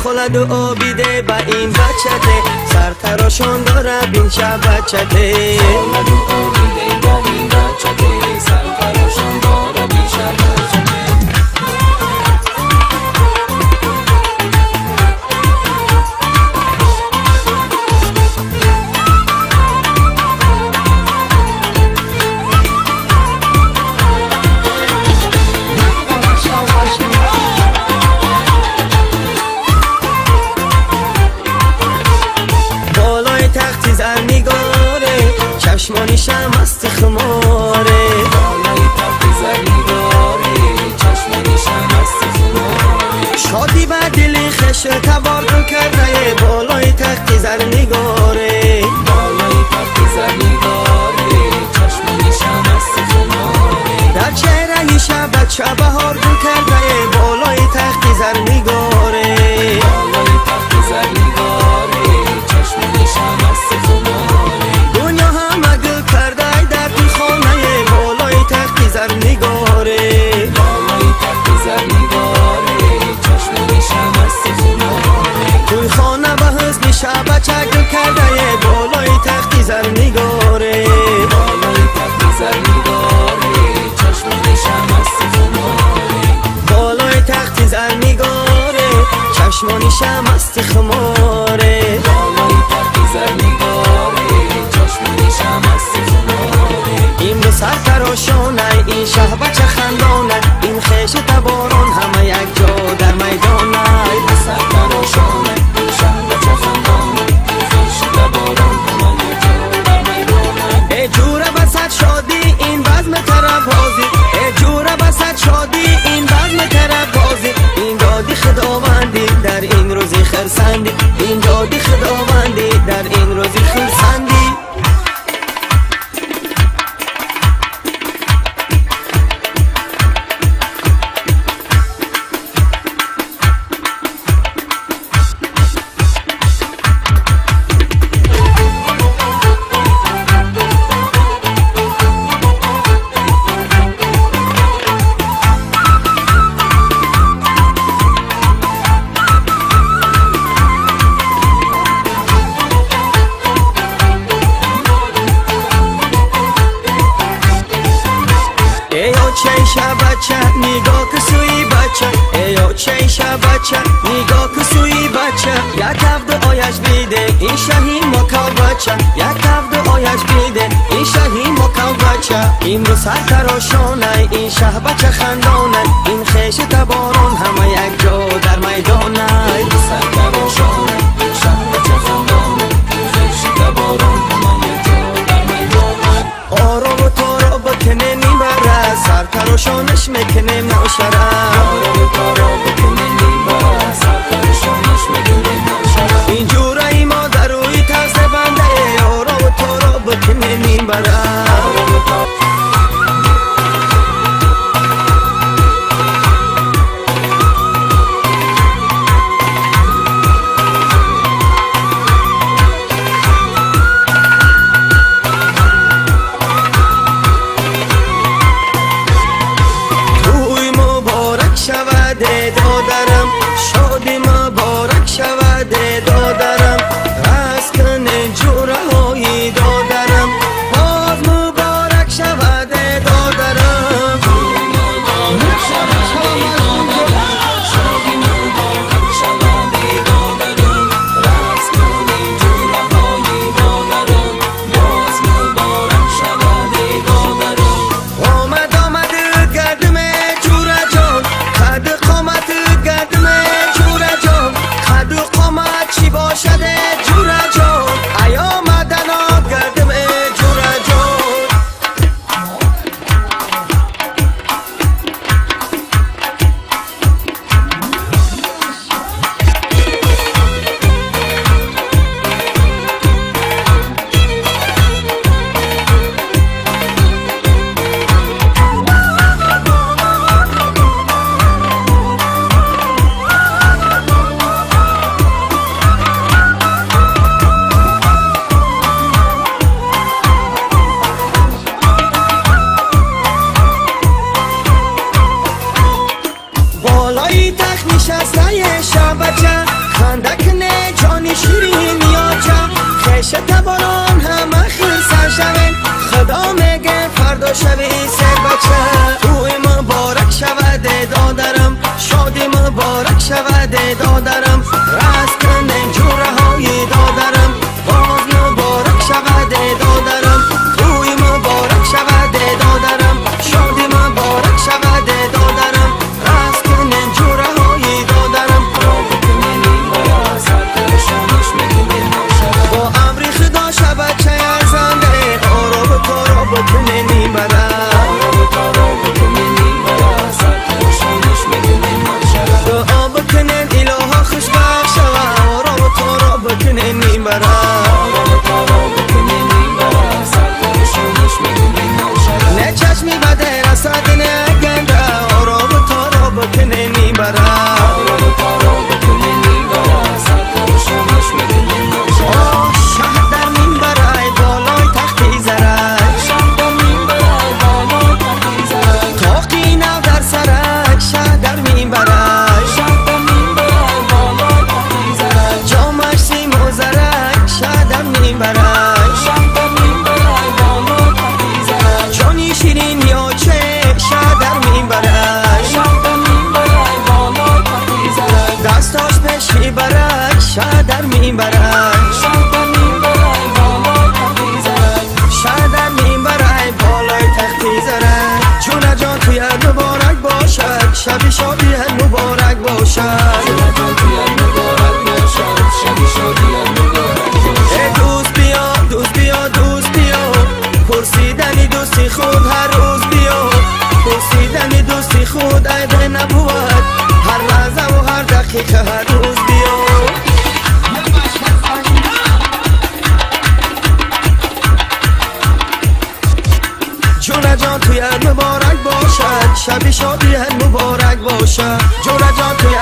خلد و آبیده با این بچته، سرتراشان داره بین شب بچته. خلد و آبیده با این بچته، سرتراشان داره بین شب بچته. چشمانیشم است خماره، بالای تخت زرنگاره، چشمانیشم است خماره. شادی به دل خش تبارک کرده، بالای تخت زرنگاره، بالای تخت زرنگاره، چشمانیشم است خماره. در چهره شب بچه بهار کرده، بالای تخت زرنگاره، بالای تخت زرنگاره، چشمانیشم است خماره. دنیا همه گل کرده در توی خانه، بالای تخت زرنگاره، بالای تخت زرنگاره، چشمانیشم است خماره. توی خانه به حسن شب بچه گل کرده، بالای تخت زرنگاره، بالای تخت زرنگاره، چشمانیشم است خماره. بالای تخت زرنگاره، چشمانیشم است خماره. بالای تخت زرنگاره، چشمانیشم است خماره. این رو سرتراشانه، این شهر بچه خندانه، این خیش تباران همه یک جا در میدانه. سرتراشانه، این شهر بچه خندانه، این خیش تباران همه یک جا در میدانه. ای جوره بسد شادی این بزم طرف بازی، ای جوره بسد شادی این بزم طرف بازی. این دادی خداوندی در این روزی خرسندی، این دادی خداوندی در این روزی خرسندی. چیشه بچه نگاه که سوی بچه، ایو چیشه بچه نگاه که سوی بچه. یک هفته آیش بیده این شهی مکال بچه، یک هفته آیش بیده این شهی مکال بچه. این رو سرتراشانه، این شه بچه خندانه، این خیش تباران همه یک جا در میدانه. سرتراشانه، این شهر بچه خندانه، این خیش تباران همه یک جا در میدانه. آرام و تارا بکنه نیمبره، سرتراشانش میکنه معشره. آرام و تارا بکنه نیمبره، سرتراشانش میکنه معشره. این جوره ای ما در روی ترس بنده، آرام و تارا بکنه نیمبره. آرام و تارا شوی سر بچه توی مبارک شود دادرم شادی مبارک شود دادرم راست کنم جوره های دادرم باز مبارک شود دادرم توی مبارک شود دادرم شادی مبارک شود دادرم راست کنم جوره های دادرم با امری خدا شود چه ارزنده آراب کارا بکنه نیمبره دعا بکنن الها خوشبخت شود آراب کارا بکنه نیمبره نه چشمی بده رسد نه گنده آراب کارا بکنه نیمبره شهر در منبره بالای تختی زرک تاقی نو در سرک شهر در منبره جامش سیم و زرک شهر در منبره جانی شیرین یا چه شهر در منبره دستاش پشی برک شهر در منبره شهر در منبره بالای تختی زرک جون جان توی مبارک باشد شب شادی مبارک باشد دوست بیا دوست بیا دوست بیا پرسیدنی دوستی خود هر روز بیا پرسیدنی دوستی خود عیب نبود هر لحظه و هر دقیقه هر روز بیا جون جان توی مبارک باشد شب شادی مبارک باشد جون جان توی